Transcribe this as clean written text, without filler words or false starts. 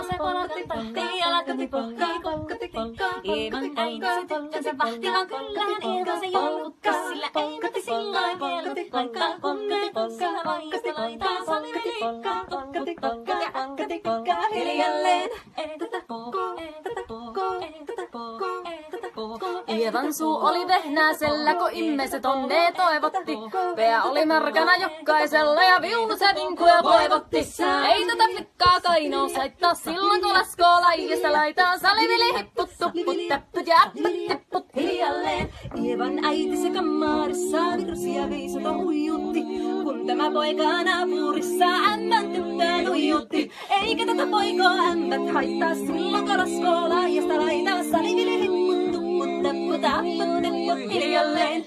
se palatin tahtiin ja lakati pohtii. Eevan äiti se tyttönsä vahtivan kyllähän ilta se joulukka. Sillä ei koti silloin vielä laittaa sillä vaihista laitaa saliveliikkaa. Hiljalleen. Eevan suu oli vehnäisellä, kun ihmiset onnea toivotti. Pää oli märkänä jokaisella ja viulu se vinkuja toivotti. Ei tätä flikkaa kainoo saittaa silloin, kun laskoo laijasta laitaa salivili hipput, tupput, täppyt ja äppät, tipput. Hiljalleen Eevan äiti se kammarissa virsia viisota huijutti. Kun tämä poika naapurissa ämmän tyttään huijutti. Eikä tätä poikoa ämmät haittaa silloin, kun laskoo laijasta laitaa salivili hipput. Hiljalleen.